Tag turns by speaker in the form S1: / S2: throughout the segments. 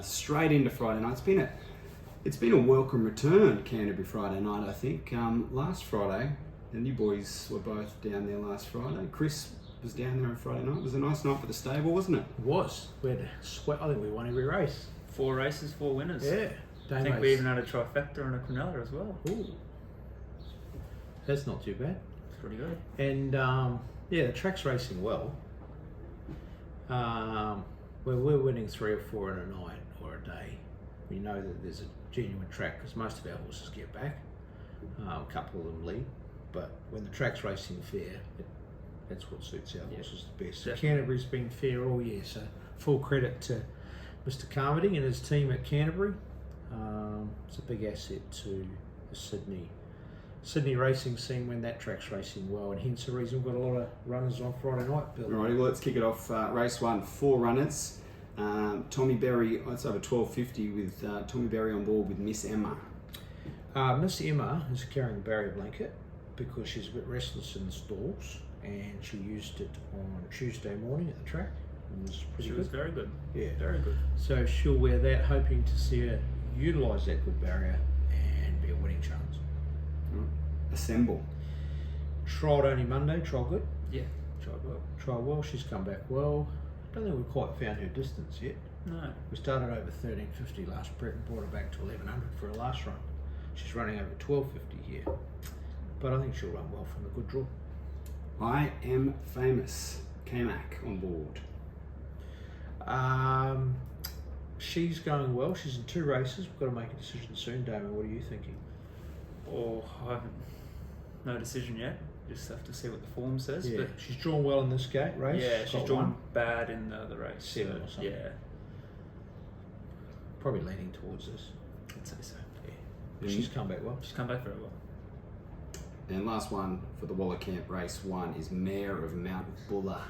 S1: straight into Friday night. It's been a welcome return, Canterbury Friday night, I think. Last Friday, and you boys were both down there last Friday. Chris was down there on Friday night. It was a nice night for the stable, wasn't it?
S2: It was. We had a sweat. I think we won every race.
S3: 4 races, 4 winners.
S2: Yeah.
S3: I think we even had a trifecta and a quinella as well.
S2: Ooh. That's not too bad.
S3: It's pretty good.
S2: And yeah, the track's racing well. We're winning 3 or 4 in a night or a day. We know that there's a genuine track because most of our horses get back. A couple of them lead. But when the track's racing fair, that's what suits our horses the best. So Canterbury's been fair all year, so full credit to Mr. Carmody and his team at Canterbury. It's a big asset to the Sydney racing scene when that track's racing well, and hence the reason we've got a lot of runners on Friday night, Bill.
S1: Alrighty, well, let's kick it off. Race 1, 4 runners. Tommy Berry, it's over 12.50 with Tommy Berry on board with Miss Emma.
S2: Miss Emma is carrying the barrier blanket because she's a bit restless in the stalls, and she used it on Tuesday morning at the track. It was pretty good.
S3: She was very good.
S2: Yeah.
S3: Very good.
S2: So she'll wear that, hoping to see her utilise that good barrier and be a winning chance.
S1: Assemble.
S2: Trialled only Monday, trialled good.
S3: Yeah.
S2: Trialled well, she's come back well. I don't think we've quite found her distance yet.
S3: No.
S2: We started over 1350 last prep and brought her back to 1100 for her last run. She's running over 1250 here. But I think she'll run well from a good draw.
S1: I Am Famous. K-Mac on board.
S2: She's going well. She's in 2 races. We've got to make a decision soon, Damon. What are you thinking?
S3: Oh, I haven't. No decision yet. Just have to see what the form says.
S2: Yeah,
S3: But
S2: she's drawn well in this gate race.
S3: yeah, she's
S2: got
S3: drawn
S2: one.
S3: bad in the other race.
S2: 7 or something.
S3: Yeah,
S2: Probably leaning towards this.
S3: I'd say so.
S2: Yeah. She's come back well.
S3: She's come back very well.
S1: And last one for the Waller Camp race 1 is Mare of Mount Buller.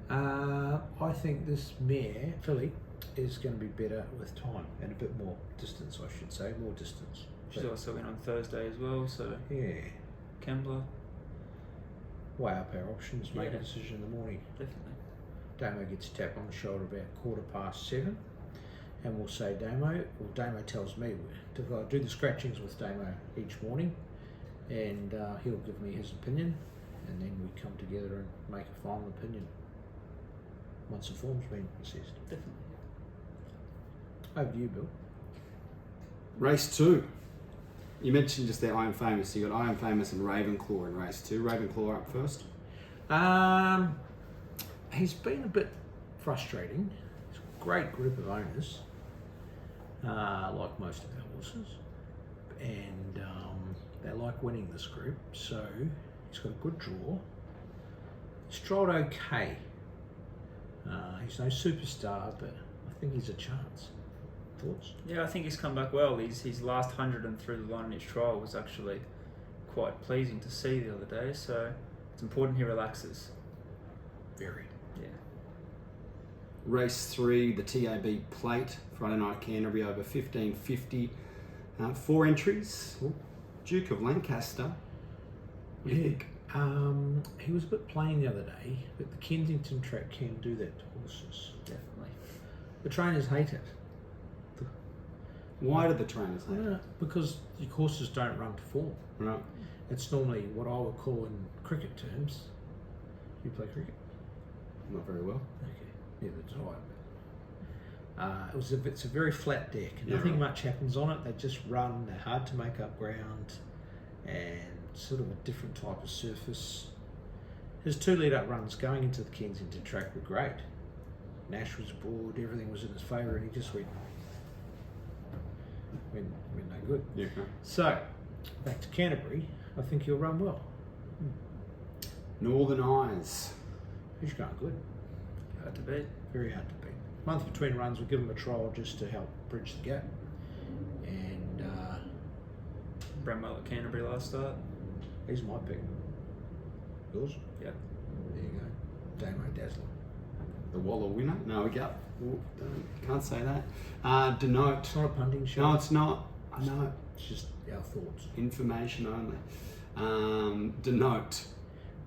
S2: I think this mare, filly, is going to be better with time and a bit more distance, I should say. More distance.
S3: She's also in on Thursday as well, so
S2: Yeah.
S3: Kembla,
S2: Weigh up our options, make a
S3: Yeah.
S2: decision in the morning.
S3: definitely.
S2: Damo gets a tap on the shoulder about 7:15, and we'll say Damo, well, Damo tells me to do the scratchings with Damo each morning, and he'll give me his opinion, and then we come together and make a final opinion once the form's been assessed.
S3: Definitely.
S2: Over to you, Bill.
S1: Race 2. You mentioned just there I Am Famous. You got I Am Famous and Ravenclaw in race 2. Ravenclaw up first.
S2: He's been a bit frustrating. It's a great group of owners, like most of our horses, and they like winning this group. So he's got a good draw. He's trialled okay. He's no superstar, but I think he's a chance. Thoughts?
S3: Yeah, I think he's come back well. His last 100 and through the line in his trial was actually quite pleasing to see the other day. So it's important he relaxes.
S2: Very.
S3: Yeah.
S1: Race 3, the TAB Plate, Friday night Canterbury over 15.50. 4 entries.
S2: Ooh.
S1: Duke of Lancaster. What do you think?
S2: He was a bit plain the other day, but the Kensington track can do that to horses.
S3: Definitely.
S2: The trainers hate it.
S1: Why do the trainers hate it?
S2: Because your horses don't run to form.
S1: Right.
S2: It's normally what I would call in cricket terms. You play cricket?
S1: Not very well.
S2: Okay, neither do I. It's a very flat deck.
S1: Yeah,
S2: Nothing
S1: right.
S2: much happens on it. They just run. They're hard to make up ground, and sort of a different type of surface. His 2 lead-up runs going into the Kensington track were great. Nash was aboard. Everything was in his favour, and he just went no good.
S1: Yeah. Okay.
S2: So back to Canterbury. I think he'll run well.
S1: Northern Eyes.
S2: He's going good.
S3: Hard to beat.
S2: Very hard to beat. Month between runs, we'll give him a trial just to help bridge the gap. And
S3: Bramwell at Canterbury last start.
S2: he's my pick. Yours?
S3: Yeah.
S2: There you go. Damo Dazzler.
S1: The Waller winner? No, we got. Can't say that. Denote.
S2: It's not a punting show.
S1: No, it's not. No,
S2: It's just our thoughts.
S1: information only. Denote.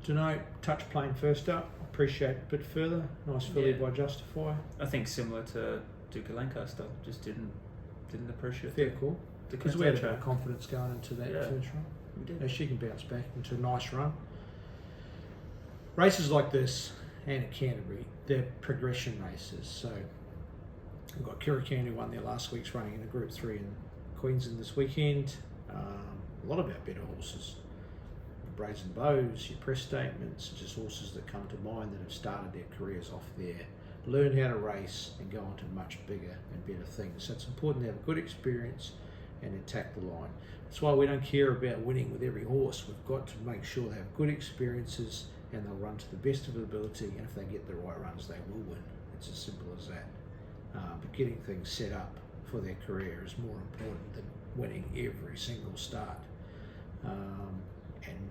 S2: Denote, touch plane first up. Appreciate a bit further. Nice filly
S3: Yeah.
S2: by Justify.
S3: I think similar to Dukalenko stuff. Just didn't appreciate
S2: Fair call.
S3: the
S2: Because we had a bit
S3: track.
S2: of confidence going into that
S3: Yeah.
S2: first run.
S3: We did.
S2: She can bounce back into a nice run. Races like this and at Canterbury, they're progression races. So we've got Kirakan who won their last week's running in the Group 3 in Queensland this weekend. A lot of our better horses. Your Brazen Bows, your Press Statements, just horses that come to mind that have started their careers off there, learn how to race and go on to much bigger and better things. So it's important to have a good experience and attack the line. That's why we don't care about winning with every horse. We've got to make sure they have good experiences and they'll run to the best of their ability, and if they get the right runs, they will win. It's as simple as that. But getting things set up for their career is more important than winning every single start. And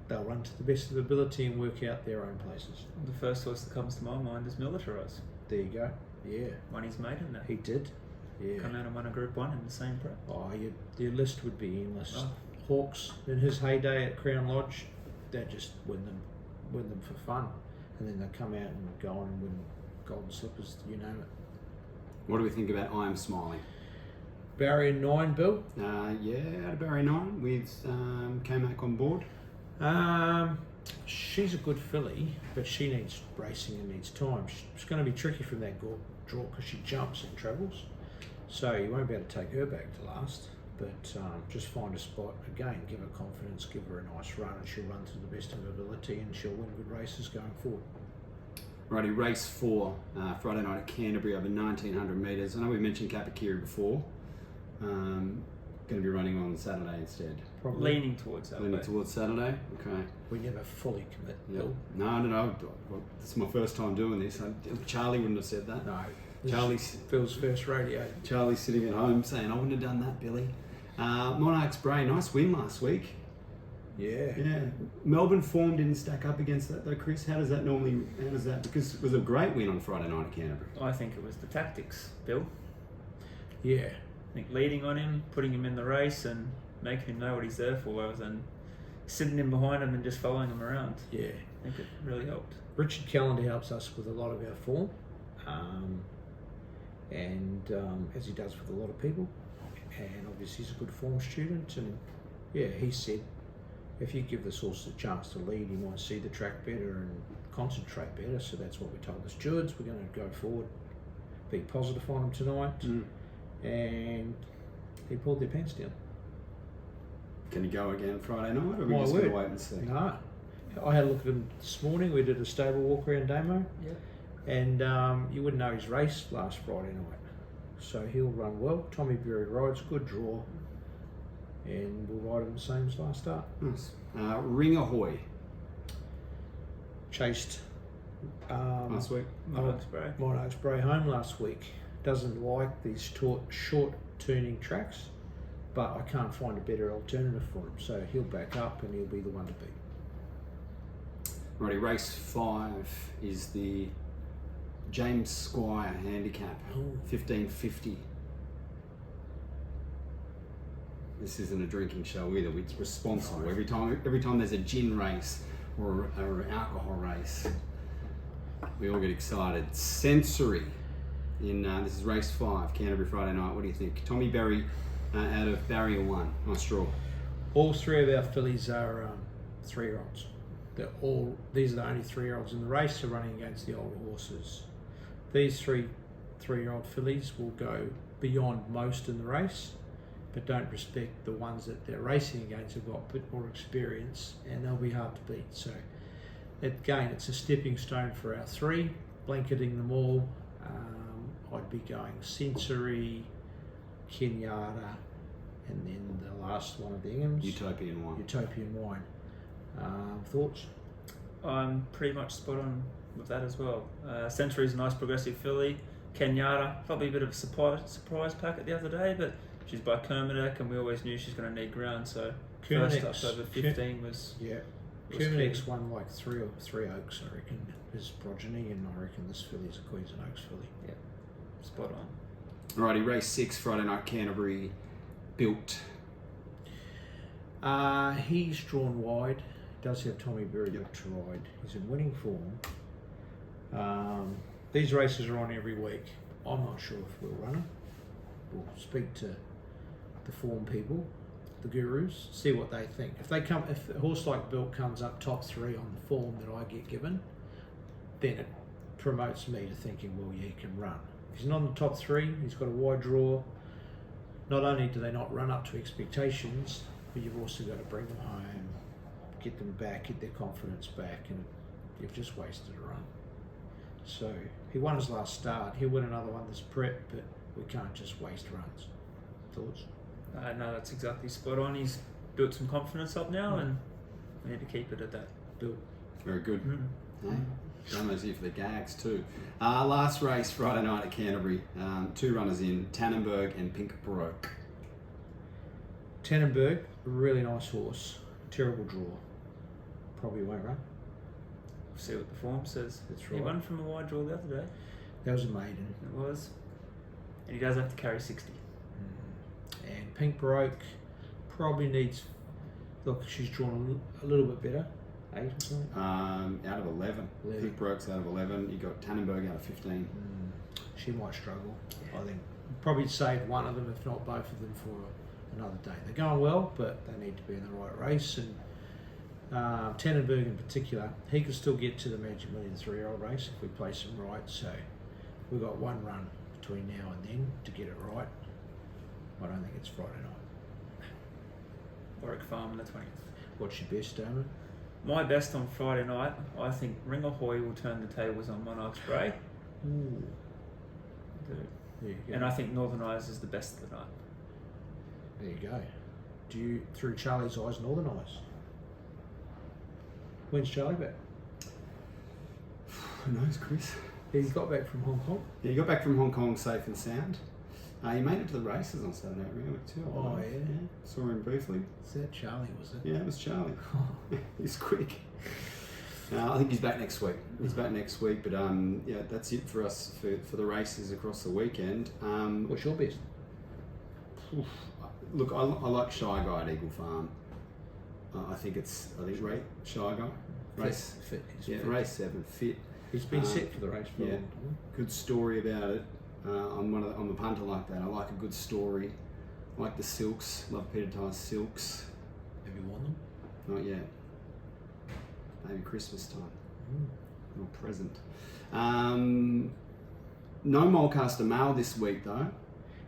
S2: they'll run to the best of their ability and work out their own places.
S3: The first horse that comes to my mind is Militarize.
S2: There you go. Yeah,
S3: Won his maiden there.
S2: he did. Yeah.
S3: Come out and won a Group 1 in the same prep.
S2: Oh, your list would be endless.
S3: Oh.
S2: Hawks in his heyday at Crown Lodge, they'd just win them for fun, and then they come out and go on and win Golden Slippers. You name it.
S1: What do we think about I Am Smiling?
S2: Barrier 9, Bill.
S1: Yeah, out of Barry 9 with K-Mac on board.
S2: She's a good filly, but she needs racing and needs time. It's going to be tricky from that draw because she jumps and travels, so you won't be able to take her back to last. But just find a spot again, give her confidence, give her a nice run, and she'll run to the best of her ability, and she'll win good races going forward.
S1: Righty, race 4, Friday night at Canterbury over 1900 metres. I know we mentioned Kapakiri before. Going to be running on Saturday instead.
S2: Probably.
S3: Leaning towards that.
S1: Leaning towards Saturday. Okay.
S2: We never fully commit,
S1: Yep.
S2: Bill.
S1: No. Well, this is my first time doing this. Charlie wouldn't have said that.
S2: No.
S1: Charlie's
S2: Bill's first radio.
S1: Charlie's sitting at home saying, "I wouldn't have done that, Billy." Monarch's Bray, nice win last week.
S2: Yeah.
S1: Yeah. Melbourne form didn't stack up against that though, Chris. How does that because it was a great win on Friday night at Canterbury.
S3: I think it was the tactics, Bill.
S2: Yeah.
S3: I think leading on him, putting him in the race and making him know what he's there for rather than sitting in behind him and just following him around.
S2: Yeah.
S3: I think it really helped.
S2: Richard Callender helps us with a lot of our form, and as he does with a lot of people. And obviously he's a good form student, and yeah, he said if you give this horse a chance to lead, he might see the track better and concentrate better. So that's what we told the stewards. We're going to go forward, be positive on him tonight, and he pulled their pants down.
S1: Can he go again Friday night, or are we
S2: My
S1: just going to
S2: word.
S1: wait and see?
S2: No, I had a look at him this morning. We did a stable walk around demo, and you wouldn't know his race last Friday night. So he'll run well. Tommy Berry rides, good draw, and we'll ride him the same as last start.
S1: Nice. Ring Ahoy
S2: Chased
S1: last week.
S2: Monarch's Bray home last week. Doesn't like these short turning tracks, but I can't find a better alternative for him. So he'll back up and he'll be the one to beat.
S1: Righty, race 5 is the James Squire handicap, 1550. This isn't a drinking show either. It's responsible.
S2: No.
S1: Every time there's a gin race or an alcohol race, we all get excited. Sensory in this is race 5, Canterbury Friday night. What do you think? Tommy Berry out of Barrier 1. Nice draw.
S2: All three of our fillies are 3-year-olds. These are the only 3-year-olds in the race who are running against the older horses. These 3-year-old fillies will go beyond most in the race, but don't respect the ones that they're racing against who've got a bit more experience, and they'll be hard to beat. So again, it's a stepping stone for our 3, blanketing them all. I'd be going Sensory, Kenyatta, and then the last one of the Inghams,
S1: Utopian Wine.
S2: Thoughts?
S3: I'm pretty much spot on with that as well. Century's a nice progressive filly. Kenyatta, probably a bit of a surprise packet the other day, but she's by Kermadec, and we always knew she's going to need ground. So first up over 15 was
S2: Kermadec's won like 3 Oaks, I reckon, his progeny, and I reckon this filly's a Queensland Oaks filly.
S3: Yeah, spot on.
S1: Alrighty, race 6, Friday night, Canterbury, Built.
S2: He's drawn wide. Does have Tommy Berry to ride. He's in winning form. These races are on every week. I'm not sure if we'll run him. We'll speak to the form people, the gurus, see what they think. If a horse like Built comes up top 3 on the form that I get given, then it promotes me to thinking, well, yeah, he can run. If he's not in the top 3, he's got a wide draw. Not only do they not run up to expectations, but you've also got to bring them home, get them back, get their confidence back, and you've just wasted a run. So he won his last start. He'll win another one this prep, but we can't just waste runs. Thoughts?
S3: No, that's exactly spot on. He's built some confidence up now, and we need to keep it at that.
S2: Built.
S1: Very good.
S3: Mm.
S1: Runners here for the Gags too. Last race Friday night at Canterbury. 2 runners in, Tannenberg and Pink Broke.
S2: Tannenberg, a really nice horse. Terrible draw. Probably won't run.
S3: We'll see what the form says.
S2: That's
S3: He
S2: right.
S3: won from a wide draw the other day.
S2: That was a maiden.
S3: It was. And he does have to carry 60.
S2: And Pink Broke probably needs. Look, she's drawn a little bit better. 8 or something.
S1: Out of 11. Pink Broke's out of 11. You got Tannenberg out of 15.
S2: She might struggle. I think probably save one of them, if not both of them, for another day. They're going well, but they need to be in the right race. And Tannenberg in particular, he can still get to the Magic Million 3-year-old race if we place him right. So we've got one run between now and then to get it right. I don't think it's Friday night.
S3: Warwick Farm on the 20th.
S2: What's your best, Damon?
S3: My best on Friday night, I think Ring Ahoy will turn the tables on Monarch's Bray.
S2: Ooh. There you go.
S3: And I think Northern Eyes is the best of the night.
S2: There you go. Do you, through Charlie's eyes, Northern Eyes? When's Charlie back?
S1: Who knows, Chris?
S2: He got back from Hong Kong.
S1: Yeah, he got back from Hong Kong safe and sound. He made it to the races on Saturday night, really, too.
S2: Oh, yeah.
S1: Saw him briefly.
S2: Is that Charlie, was it?
S1: Yeah, it was Charlie. He's quick. I think he's back next week. But yeah, that's it for us for the races across the weekend.
S2: What's your best?
S1: Look, I like Shy Guy at Eagle Farm. I think Shy Guy. Race
S2: Fit.
S1: Yeah,
S2: fit.
S1: race 7, fit.
S2: He's been set for the race for a
S1: yeah.
S2: long time.
S1: Good story about it. I'm a punter like that. I like a good story. I like the silks. Love Peter Ty's silks.
S2: Have you won them?
S1: Not yet. Maybe Christmas time. Or present. No Mulcaster Mail this week though.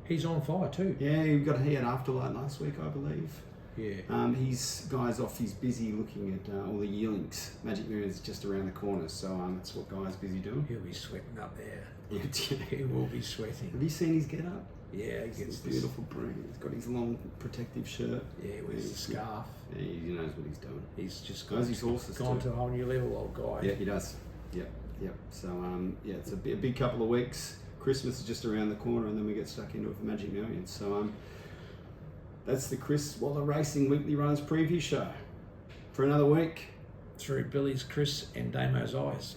S2: He's on fire too.
S1: Yeah, he had Afterlight last week, I believe.
S2: Yeah.
S1: He's Guy's off. He's busy looking at all the yearlings. Magic Mirror's just around the corner, so that's what Guy's busy doing.
S2: He'll be sweating up there.
S1: Yeah.
S2: He will be sweating.
S1: Have you seen his get up?
S2: Yeah, he
S1: It's
S2: gets
S1: this beautiful print. He's got his long protective shirt.
S2: Yeah, with his scarf.
S1: Yeah, he knows what he's doing.
S2: He's just
S1: Knows his horses
S2: gone
S1: too.
S2: to a whole new level, old guy.
S1: Yeah, he does. Yep. So yeah, it's a big couple of weeks. Christmas is just around the corner, and then we get stuck into it for Magic Millions. So that's the Chris Waller Racing Weekly Runners Preview Show for another week.
S2: Through Billy's, Chris, and Damo's eyes.